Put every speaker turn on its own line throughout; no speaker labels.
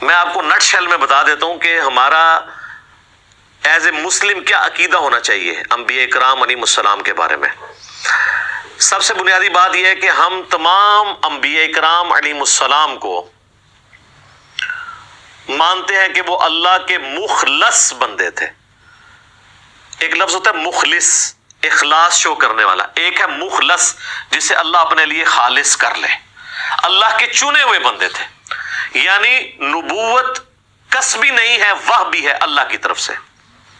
میں آپ کو نٹ شیل میں بتا دیتا ہوں کہ ہمارا ایز اے مسلم کیا عقیدہ ہونا چاہیے انبیاء کرام علیہ السلام کے بارے میں۔ سب سے بنیادی بات یہ ہے کہ ہم تمام انبیاء کرام علیہ السلام کو مانتے ہیں کہ وہ اللہ کے مخلص بندے تھے۔ ایک لفظ ہوتا ہے مخلص، اخلاص شو کرنے والا، ایک ہے مخلص جسے اللہ اپنے لیے خالص کر لے۔ اللہ کے چنے ہوئے بندے تھے، یعنی نبوت کسبی نہیں ہے، وہ بھی ہے اللہ کی طرف سے۔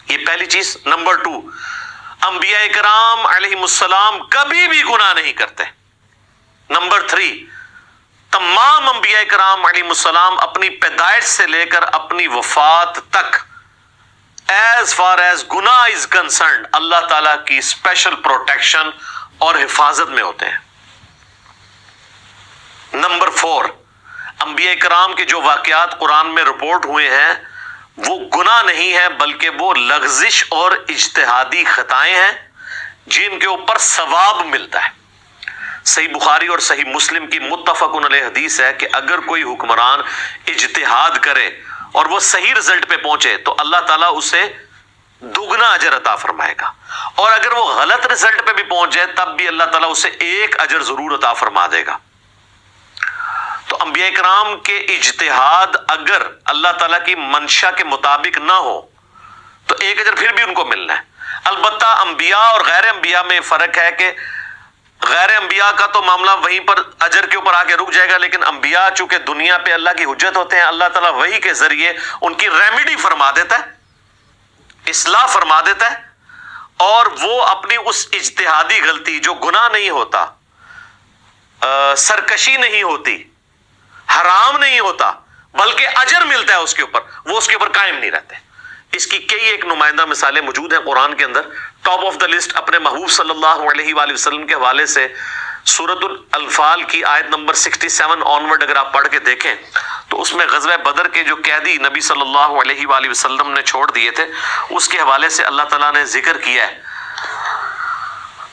یہ پہلی چیز۔ نمبر 2، انبیاء کرام علیہ السلام کبھی بھی گناہ نہیں کرتے۔ نمبر 3، تمام انبیاء کرام علیہ السلام اپنی پیدائش سے لے کر اپنی وفات تک ایز فار ایز گناہ از کنسرنڈ اللہ تعالیٰ کی اسپیشل پروٹیکشن اور حفاظت میں ہوتے ہیں۔ نمبر 4، انبیاء کرام کے جو واقعات قرآن میں رپورٹ ہوئے ہیں وہ گناہ نہیں ہے، بلکہ وہ لغزش اور اجتہادی خطائیں ہیں جن کے اوپر ثواب ملتا ہے۔ صحیح بخاری اور صحیح مسلم کی متفق علیہ حدیث ہے کہ اگر کوئی حکمران اجتہاد کرے اور وہ صحیح رزلٹ پہ پہنچے تو اللہ تعالیٰ اسے دگنا اجر عطا فرمائے گا، اور اگر وہ غلط رزلٹ پہ بھی پہنچ جائے تب بھی اللہ تعالیٰ اسے ایک اجر ضرور عطا فرما دے گا۔ تو انبیاء کرام کے اجتہاد اگر اللہ تعالیٰ کی منشا کے مطابق نہ ہو تو ایک اجر پھر بھی ان کو ملنا ہے۔ البتہ انبیاء اور غیر انبیاء میں فرق ہے کہ غیر انبیاء کا تو معاملہ وہیں پر اجر کے اوپر آگے رک جائے گا، لیکن انبیاء چونکہ دنیا پہ اللہ کی حجت ہوتے ہیں، اللہ تعالیٰ وحی کے ذریعے ان کی ریمیڈی فرما دیتا ہے، اصلاح فرما دیتا ہے، اور وہ اپنی اس اجتہادی غلطی جو گناہ نہیں ہوتا، سرکشی نہیں ہوتی، حرام نہیں ہوتا، بلکہ اجر ملتا ہے اس کے اوپر، وہ اس کے اوپر قائم نہیں رہتے۔ اس کی کئی ایک نمائندہ مثالیں موجود ہیں قرآن کے اندر۔ ٹاپ آف دا لسٹ اپنے محبوب صلی اللہ علیہ وآلہ وسلم کے حوالے سے سورۃ الانفال کی آیت نمبر 67 آنورڈ اگر آپ پڑھ کے دیکھیں تو اس میں غزوہ بدر کے جو قیدی نبی صلی اللہ علیہ وآلہ وسلم نے چھوڑ دیے تھے، اس کے حوالے سے اللہ تعالیٰ نے ذکر کیا ہے،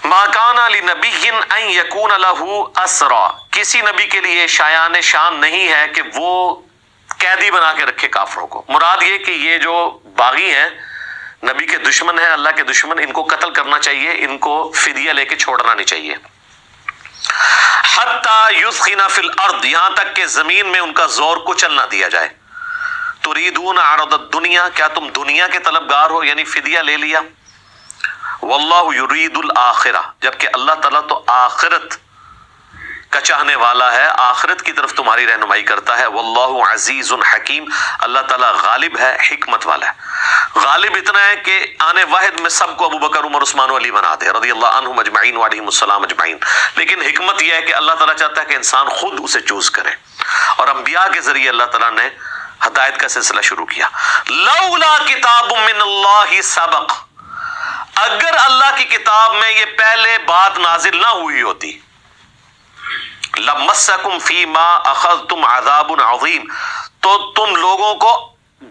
ما کان لنبی ان یکون لہ اسرا، کسی نبی کے لیے شایان شان نہیں ہے کہ وہ قیدی بنا کے رکھے کافروں کو۔ مراد یہ کہ یہ جو باغی ہیں، نبی کے دشمن ہیں، اللہ کے دشمن، ان کو قتل کرنا چاہیے، ان کو فدیہ لے کے چھوڑنا نہیں چاہیے۔ حتی یثخن فی الارض، یہاں تک کہ زمین میں ان کا زور کچل نہ دیا جائے۔ تریدون عرض الدنیا، کیا تم دنیا کے طلبگار ہو، یعنی فدیہ لے لیا۔ واللہ یرید الآخرہ، جبکہ اللہ تعالیٰ تو آخرت کا چاہنے والا ہے، آخرت کی طرف تمہاری رہنمائی کرتا ہے۔ واللہ عزیز حکیم، اللہ تعالیٰ غالب ہے، حکمت والا ہے۔ غالب اتنا ہے کہ آنے واحد میں سب کو ابو بکر، عمر، عثمان و علی بنا دے رضی اللہ عنہم اجمعین وعلیہم السلام اجمعین، لیکن حکمت یہ ہے کہ اللہ تعالیٰ چاہتا ہے کہ انسان خود اسے چوز کرے، اور انبیاء کے ذریعے اللہ تعالیٰ نے ہدایت کا سلسلہ شروع کیا۔ لولا کتاب من اللہ سبق، اگر اللہ کی کتاب میں یہ پہلے بات نازل نہ ہوئی ہوتی، لمسکم فیما اخذتم عذاب عظیم، تو تم لوگوں کو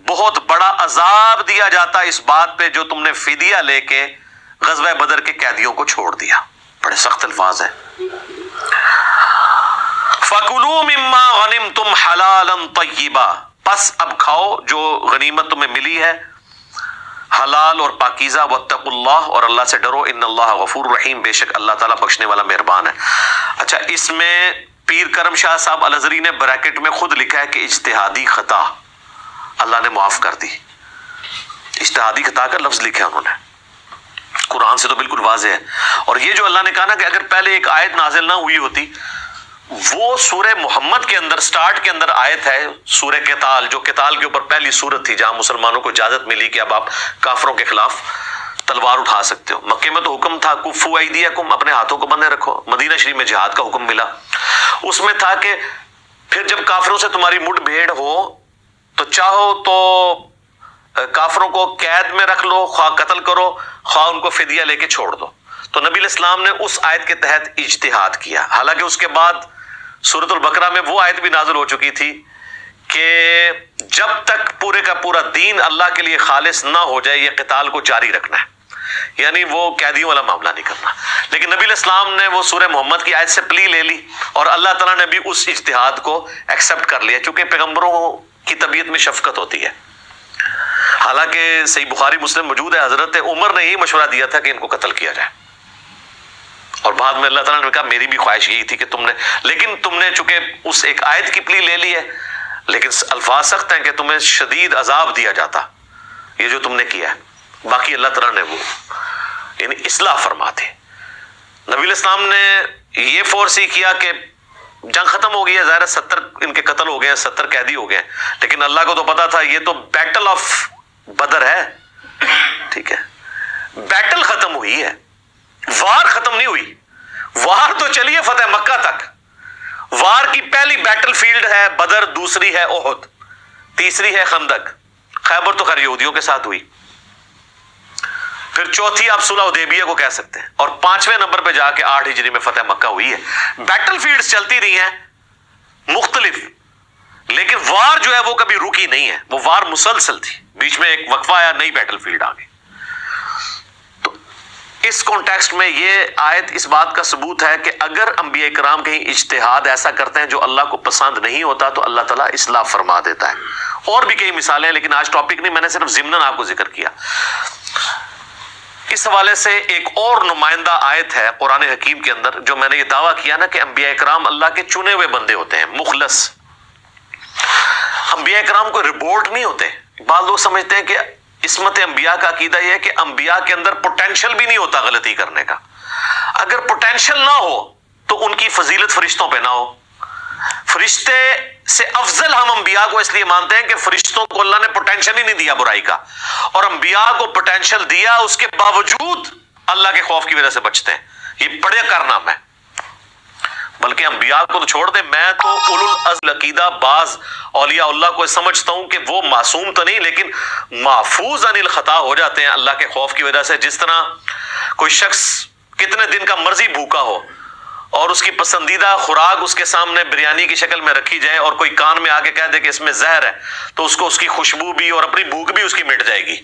بہت بڑا عذاب دیا جاتا اس بات پہ جو تم نے فدیہ لے کے غزوہ بدر کے قیدیوں کو چھوڑ دیا۔ بڑے سخت الفاظ ہیں۔ فَكُلُوا مِمَّا غَنِمْتُمْ حَلَالًا طَيِّبًا، پس اب کھاؤ جو غنیمت تمہیں ملی ہے حلال اور پاکیزہ، واتقوا اللہ، اور اللہ سے ڈرو، ان اللہ غفور رحیم، بے شک اللہ تعالیٰ بخشنے والا مہربان ہے۔ اچھا، اس میں پیر کرم شاہ صاحب الازہری نے بریکٹ میں خود لکھا ہے کہ اجتہادی خطا اللہ نے معاف کر دی۔ اجتہادی خطا کا لفظ لکھا انہوں نے، قرآن سے تو بالکل واضح ہے۔ اور یہ جو اللہ نے کہا نا کہ اگر پہلے ایک آیت نازل نہ ہوئی ہوتی، وہ سورہ محمد کے اندر سٹارٹ کے اندر آیت ہے سورہ قتال، جو قتال کے اوپر پہلی سورت تھی جہاں مسلمانوں کو اجازت ملی کہ اب آپ کافروں کے خلاف تلوار اٹھا سکتے ہو۔ مکے میں تو حکم تھا کفوا ایدیکم، اپنے ہاتھوں کو بندھے رکھو۔ مدینہ شریف میں جہاد کا حکم ملا، اس میں تھا کہ پھر جب کافروں سے تمہاری مٹ بھیڑ ہو تو چاہو تو کافروں کو قید میں رکھ لو، خواہ قتل کرو، خواہ ان کو فدیہ لے کے چھوڑ دو۔ تو نبی علیہ السلام نے اس آیت کے تحت اجتہاد کیا، حالانکہ اس کے بعد سورۃ البقرہ میں وہ آیت بھی نازل ہو چکی تھی کہ جب تک پورے کا پورا دین اللہ کے لیے خالص نہ ہو جائے یہ قتال کو جاری رکھنا ہے، یعنی وہ قیدیوں والا معاملہ نہیں کرنا۔ لیکن نبی علیہ السلام نے وہ سورہ محمد کی آیت سے پلی لے لی، اور اللہ تعالیٰ نے بھی اس اجتہاد کو ایکسپٹ کر لیا، چونکہ پیغمبروں کی طبیعت طبیعت میں شفقت ہوتی ہے. حالانکہ صحیح بخاری مسلم موجود ہے، حضرت عمر نے یہی مشورہ دیا تھا کہ ان کو قتل کیا جائے، اور بعد میں اللہ تعالیٰ نے کہا میری بھی خواہش یہی تھی کہ لیکن تم نے چونکہ اس ایک آیت کی پلی لے لی ہے، لیکن الفاظ سخت ہیں کہ تمہیں شدید عذاب دیا جاتا یہ جو تم نے کیا ہے. باقی اللہ تعالیٰ نے وہ یعنی اصلاح فرما دے. نبی علیہ السلام نے یہ فورس ہی کیا کہ جنگ ختم ہو گئی ہے، ظاہر 70 ان کے قتل ہو گئے ہیں، 70 قیدی ہو گئے ہیں، لیکن اللہ کو تو پتا تھا یہ تو بیٹل آف بدر ہے. ٹھیک ہے، بیٹل ختم ہوئی ہے، وار ختم نہیں ہوئی. وار تو چلیے فتح مکہ تک، وار کی پہلی بیٹل فیلڈ ہے بدر، دوسری ہے احد، تیسری ہے خندق. خیبر تو خیر یہودیوں کے ساتھ ہوئی، پھر چوتھی آپ صلح حدیبیہ کو کہہ سکتے ہیں، اور 5ویں نمبر پہ جا کے 8 ہجری میں فتح مکہ ہوئی ہے. بیٹل فیلڈز چلتی رہی ہیں مختلف، لیکن وار جو ہے وہ کبھی رکی نہیں ہے، وہ وار مسلسل تھی. بیچ میں ایک وقفہ آیا، نئی بیٹل فیلڈ آ گئی. تو اس کانٹیکسٹ میں یہ آیت اس بات کا ثبوت ہے کہ اگر انبیاء کرام کہیں اجتہاد ایسا کرتے ہیں جو اللہ کو پسند نہیں ہوتا تو اللہ تعالیٰ اصلاح فرما دیتا ہے. اور بھی کئی مثالیں ہیں، لیکن آج ٹاپک نہیں، میں نے صرف ضمناً آپ کو ذکر کیا. اس حوالے سے ایک اور نمائندہ آیت ہے قرآن حکیم کے اندر جو میں نے یہ دعویٰ کیا نا کہ انبیاء کرام اللہ کے چنے ہوئے بندے ہوتے ہیں، مخلص. انبیاء کرام کوئی رپورٹ نہیں ہوتے. بعض لوگ سمجھتے ہیں کہ عصمت انبیاء کا عقیدہ یہ ہے کہ انبیاء کے اندر پوٹینشل بھی نہیں ہوتا غلطی کرنے کا. اگر پوٹینشل نہ ہو تو ان کی فضیلت فرشتوں پہ نہ ہو. فرشتے سے افضل ہم انبیاء کو اس لیے مانتے ہیں کہ فرشتوں کو اللہ نے پوٹینشل ہی نہیں دیا برائی کا، اور انبیاء کو پوٹینشل دیا، اس کے باوجود اللہ کے خوف کی وجہ سے بچتے ہیں. یہ بڑے کارنامہ ہے. بلکہ انبیاء کو تو چھوڑ دیں، میں تو اولو الازم عقیدہ بعض اولیاء اللہ کو سمجھتا ہوں کہ وہ معصوم تو نہیں لیکن محفوظ عن الخطا ہو جاتے ہیں اللہ کے خوف کی وجہ سے. جس طرح کوئی شخص کتنے دن کا مرضی بھوکا ہو اور اس کی پسندیدہ خوراک اس کے سامنے بریانی کی شکل میں رکھی جائے اور کوئی کان میں آ کے کہہ دے کہ اس میں زہر ہے، تو اس کو اس کی خوشبو بھی اور اپنی بھوک بھی اس کی مٹ جائے گی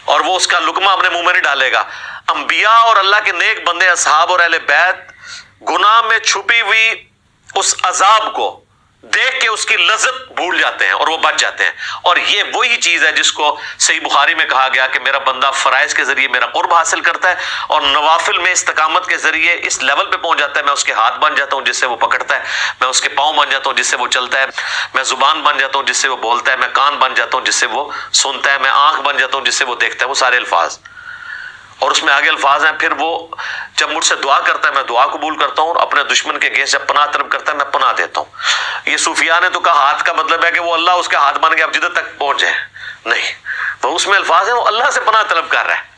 اور وہ اس کا لقمہ اپنے منہ میں نہیں ڈالے گا. انبیاء اور اللہ کے نیک بندے اصحاب اور اہل بیت گناہ میں چھپی ہوئی اس عذاب کو دیکھ کے اس کی لذت بھول جاتے ہیں اور وہ بچ جاتے ہیں. اور یہ وہی چیز ہے جس کو صحیح بخاری میں کہا گیا کہ میرا بندہ فرائض کے ذریعے میرا قرب حاصل کرتا ہے اور نوافل میں استقامت کے ذریعے اس لیول پہ پہنچ جاتا ہے. میں اس کے ہاتھ بن جاتا ہوں جس سے وہ پکڑتا ہے، میں اس کے پاؤں بن جاتا ہوں جس سے وہ چلتا ہے، میں زبان بن جاتا ہوں جس سے وہ بولتا ہے، میں کان بن جاتا ہوں جس سے وہ سنتا ہے، میں آنکھ بن جاتا ہوں جس سے وہ دیکھتا ہے. وہ سارے الفاظ، اور اس میں آگے الفاظ ہیں. پھر وہ جب مجھ سے دعا کرتا ہے میں دعا قبول کرتا ہوں، اور اپنے دشمن کے اگینسٹ جب پناہ طلب کرتا ہے میں پناہ دیتا ہوں. یہ صوفیاء نے تو کہا ہاتھ کا مطلب ہے کہ وہ اللہ اس کے ہاتھ بن گیا اب جدھر تک پہنچ جائے، نہیں، تو اس میں الفاظ ہیں وہ اللہ سے پناہ طلب کر رہا ہے.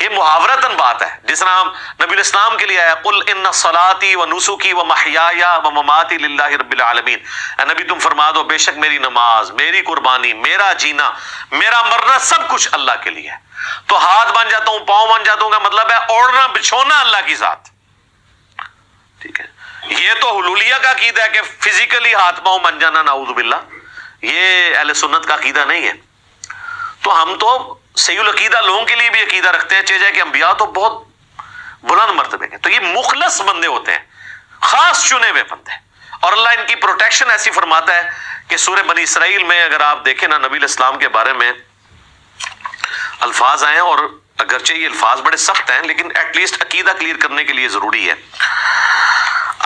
یہ محاورتاً بات ہے. جس طرح نبی الاسلام کے لیے آیا قل ان صلاتی و نسکی و محیای و مماتی للہ رب العالمین، اے نبی تم فرما دو بے شک میری نماز، میری قربانی، میرا جینا، میرا مرنا سب کچھ اللہ کے لیے ہے. تو ہاتھ بن جاتا ہوں، پاؤں بن جاتا ہوں کا مطلب ہے اوڑھنا بچھونا اللہ کی ذات. ٹھیک ہے، یہ تو حلولیہ کا عقیدہ ہے کہ فزیکلی ہاتھ پاؤں بن جانا، نعوذ باللہ، یہ اہل سنت کا عقیدہ نہیں ہے. تو ہم تو صحیح العقیدہ لوگوں کے لیے بھی عقیدہ رکھتے ہیں چاہے کہ انبیاء تو بہت بلند مرتبے کے، تو یہ مخلص بندے ہوتے ہیں، خاص چنے ہوئے بندے. اور اللہ ان کی پروٹیکشن ایسی فرماتا ہے کہ سورہ بنی اسرائیل میں اگر آپ دیکھیں نا، نبی علیہ السلام کے بارے میں الفاظ آئے ہیں، اور اگرچہ یہ الفاظ بڑے سخت ہیں لیکن ایٹ لیسٹ عقیدہ کلیئر کرنے کے لیے ضروری ہے.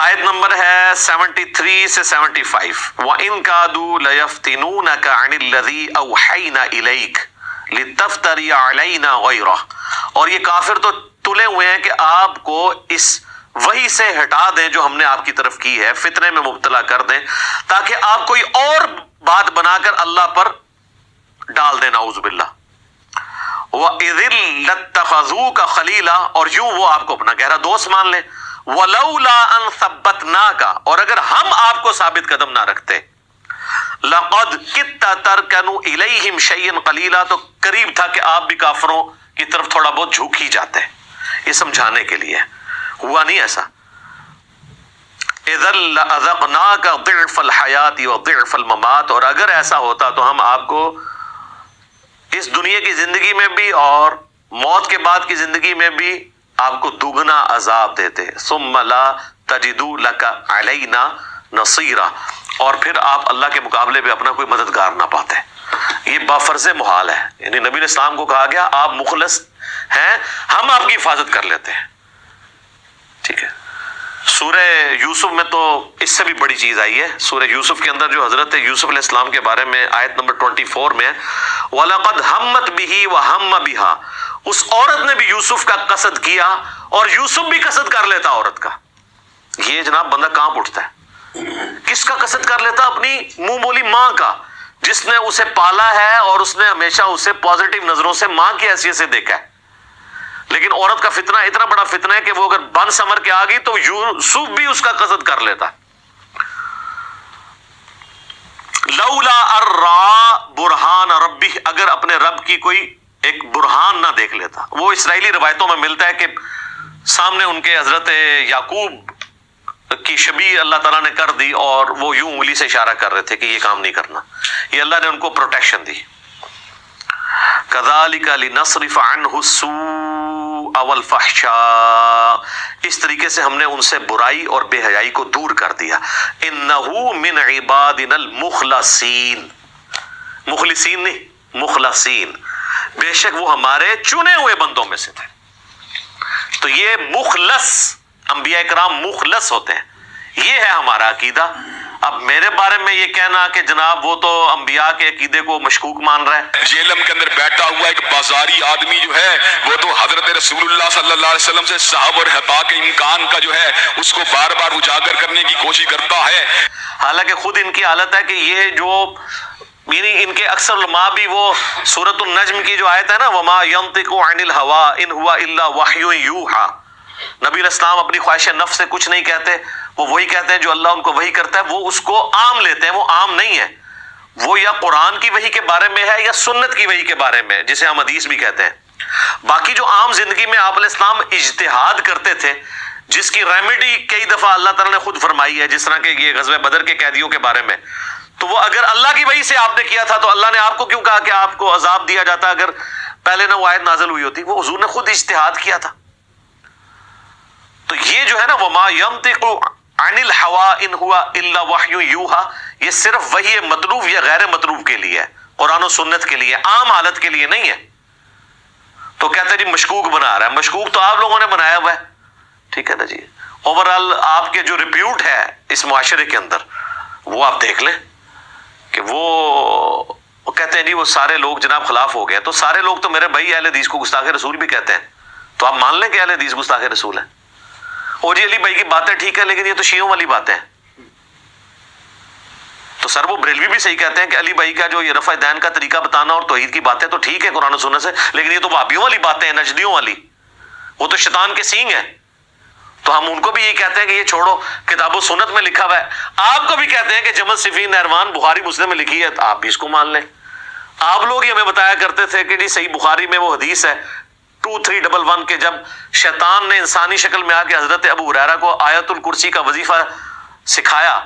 آیت نمبر ہے 73 سے 75. وَإِن كَادُوا لَيَفْتِنُونَكَ عَنِ الَّذِي أَوْحَيْنَا إِلَيْكَ لِتَفْتَرِيَ عَلَيْنَا غَيْرَهُ. اور یہ کافر تو تلے ہوئے ہیں کہ آپ کو اس وحی سے ہٹا دیں جو ہم نے آپ کی طرف کی ہے، فتنے میں مبتلا کر دیں تاکہ آپ کوئی اور بات بنا کر اللہ پر ڈال دیں، نعوذ باللہ. وَإِذٍ لَاتَّخَذُوكَ خَلِيلًا، اور یوں وہ آپ کو اپنا گہرا دوست مان لیں. وَلَوْلَا أَن ثَبَّتْنَاكَ، اور اگر ہم آپ کو ثابت قدم نہ رکھتے، لَقَدْ كِدتَّ تَرْكَنُوا إِلَيْهِمْ شَيْئًا قَلِيلًا، تو قریب تھا کہ آپ بھی کافروں کی طرف تھوڑا بہت جھوک ہی جاتے. یہ سمجھانے کے لیے ہوا نہیں ایسا. اذا لأذقناك ضعف الحیات وضعف الممات، اور اگر ایسا ہوتا تو ہم آپ کو اس دنیا کی زندگی میں بھی اور موت کے بعد کی زندگی میں بھی آپ کو دوگنا عذاب دیتے. ثم لا تجدوا لك علینا نصیرا، اور پھر آپ اللہ کے مقابلے پہ اپنا کوئی مددگار نہ پاتے. یہ بافرض محال ہے. یعنی نبی علیہ السلام کو کہا گیا آپ مخلص ہیں، ہم آپ کی حفاظت کر لیتے ہیں. ٹھیک ہے. سورہ یوسف میں تو اس سے بھی بڑی چیز آئی ہے. سورہ یوسف کے اندر جو حضرت یوسف علیہ السلام کے بارے میں آیت نمبر 24 میں ہے وَلَقَدْ هَمَّتْ بِهِ وَهَمَّ بِهَا، اس عورت نے بھی یوسف کا قصد کیا اور یوسف بھی قصد کر لیتا عورت کا. یہ جناب بندہ کہاں اٹھتا ہے؟ کس کا قصد کر لیتا؟ اپنی منہ بولی ماں کا، جس نے اسے پالا ہے اور اس نے ہمیشہ اسے پازیٹیو نظروں سے ماں کی حیثیت سے دیکھا ہے. لیکن عورت کا فتنہ اتنا بڑا فتنہ ہے کہ وہ اگر بن سمر کے آ گئی تو یوسف بھی اس کا قصد کر لیتا. لولا ارّا برہان ربی، اگر اپنے رب کی کوئی ایک برہان نہ دیکھ لیتا. وہ اسرائیلی روایتوں میں ملتا ہے کہ سامنے ان کے حضرت یعقوب کی شبیہ اللہ تعالیٰ نے کر دی اور وہ یوں انگلی سے اشارہ کر رہے تھے کہ یہ کام نہیں کرنا. یہ اللہ نے ان کو پروٹیکشن دی. كَذَلِكَ لِنَصْرِفَ عَنْهُ السُّوءَ وَالْفَحْشَاءَ، اس طریقے سے ہم نے ان سے برائی اور بے حیائی کو دور کر دیا. إِنَّهُ مِنْ عِبَادِنَا الْمُخْلَصِينَ، مخلصین نہیں، مخلصین، بے شک وہ ہمارے چنے ہوئے بندوں میں سے تھے. تو یہ مخلص، انبیاء کرام مخلص ہوتے ہیں. یہ ہے ہمارا عقیدہ. اب میرے بارے میں یہ کہنا کہ جناب وہ تو انبیاء کے عقیدے کو مشکوک مان رہا ہے.
جیلم کے اندر بیٹھا ہوا ایک بازاری آدمی جو ہے وہ تو حضرت رسول اللہ صلی اللہ علیہ وسلم سے صحب اور خطا کے امکان کا جو ہے اس کو بار بار اجاگر کرنے کی کوشش کرتا ہے.
حالانکہ خود ان کی حالت ہے کہ یہ جو یعنی ان کے اکثر علماء بھی وہ سورۃ النجم کی جو آیت ہے نا وما ينطق عن الهوى ان هو الا وحی یوحى، نبی علیہ السلام اپنی خواہش نفس سے کچھ نہیں کہتے، وہ وہی کہتے ہیں جو اللہ ان کو وحی کرتا ہے. وہ اس کو عام لیتے ہیں، وہ عام نہیں ہے. وہ یا قرآن کی وحی کے بارے میں ہے یا سنت کی وحی کے بارے میں، جسے ہم حدیث بھی کہتے ہیں. باقی جو عام زندگی میں آپ علیہ السلام اجتہاد کرتے تھے، جس کی ریمیڈی کئی دفعہ اللہ تعالیٰ نے خود فرمائی ہے، جس طرح کہ یہ غزوہ بدر کے قیدیوں کے بارے میں، تو وہ اگر اللہ کی وحی سے آپ نے کیا تھا تو اللہ نے آپ کو کیوں کہا کہ آپ کو عذاب دیا جاتا اگر پہلے نہ وہ آیت نازل ہوئی ہوتی؟ وہ حضور نے خود اجتہاد کیا تھا. تو یہ جو ہے نا وما ينطق عن الهوى ان هو الا وحی یوحى، یہ صرف وحی مطلوب یا غیر مطلوب کے لیے ہے، قرآن و سنت کے لیے، عام حالت کے لیے نہیں ہے. تو کہتے ہیں جی مشکوک بنا رہا ہے. مشکوک تو آپ لوگوں نے بنایا ہوا ہے. ٹھیک ہے نا جی. اوورآل آپ کے جو ریپیوٹ ہے اس معاشرے کے اندر وہ آپ دیکھ لیں کہ وہ کہتے ہیں جی وہ سارے لوگ جناب خلاف ہو گئے. تو سارے لوگ تو میرے بھائی اہل حدیث کو گستاخ رسول بھی کہتے ہیں. تو آپ مان لیں کہ اہل حدیث گستاخ رسول ہیں. اور جی علی بھائی کی باتیں ٹھیک ہے لیکن یہ تو شیعوں والی باتیں ہیں. تو سر وہ بریلوی بھی صحیح کہتے ہیں کہ علی بھائی کا جو یہ رفع دین کا طریقہ بتانا اور توحید کی باتیں تو ٹھیک ہے قرآن و سنت سے، لیکن یہ تو وہابیوں والی باتیں ہیں، نجدیوں والی، وہ تو شیطان کے سینگ ہیں. تو ہم ان کو بھی یہ کہتے ہیں کہ یہ چھوڑو، کتاب و سنت میں لکھا ہوا ہے. آپ کو بھی کہتے ہیں کہ جمل صفین نہروان بخاری مسلم میں لکھی ہے، تو آپ بھی اس کو مان لیں. آپ لوگ ہی ہمیں بتایا کرتے تھے کہ جی صحیح بخاری میں وہ حدیث ہے 2311 کے جب شیطان نے انسانی شکل میں آ کے حضرت ابو ہریرہ کو آیت الکرسی کا وظیفہ سکھایا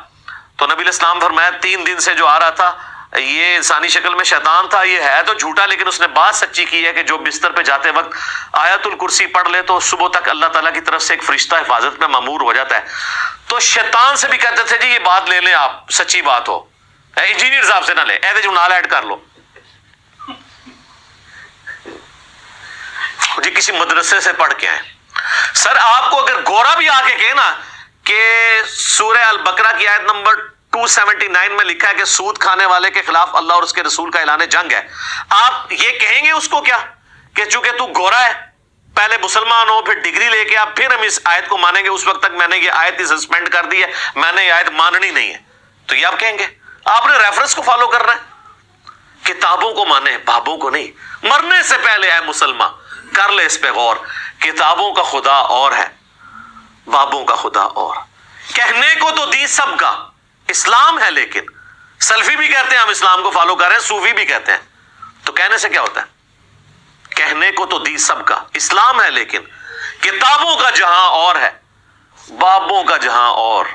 تو نبی علیہ السلام فرمایا 3 دن سے جو آ رہا تھا یہ انسانی شکل میں شیطان تھا، یہ ہے تو جھوٹا لیکن اس نے بات سچی کی ہے کہ جو بستر پہ جاتے وقت آیت الکرسی پڑھ لے تو صبح تک اللہ تعالیٰ کی طرف سے ایک فرشتہ حفاظت میں مامور ہو جاتا ہے. تو شیطان سے بھی کہتے تھے جی یہ بات لے لیں آپ، سچی بات ہو، انجینئر صاحب سے نہ لیں، ایسے جو نال ایڈ کر لو جی کسی مدرسے سے پڑھ کے آئے. سر آپ کو اگر گورا بھی آ کے کہے نا کہ سورہ البقرہ کی آیت نمبر 279 میں لکھا ہے کہ سود کھانے والے کے خلاف اللہ اور اس کے رسول کا اعلان جنگ ہے، آپ یہ کہیں گے اس کو کیا کہ چونکہ تو گورا ہے پہلے مسلمان ہو پھر ڈگری لے کے آپ پھر ہم اس آیت کو مانیں گے، اس وقت تک میں نے یہ آیت ہی سسپینڈ کر دی ہے، میں نے یہ آیت ماننی نہیں ہے، تو یہ آپ کہیں گے؟ آپ نے ریفرنس کو فالو کرنا ہے، کتابوں کو مانے، بابوں کو نہیں. مرنے سے پہلے ہے مسلمان کر لے اس پہ غور، کتابوں کا خدا اور ہے، بابوں کا خدا اور. کہنے کو تو دی سب کا اسلام ہے، لیکن سلفی بھی کہتے ہیں ہم اسلام کو فالو کر رہے ہیں، صوفی بھی کہتے ہیں، تو کہنے سے کیا ہوتا ہے؟ کہنے کو تو دی سب کا اسلام ہے، لیکن کتابوں کا جہاں اور ہے، بابوں کا جہاں اور.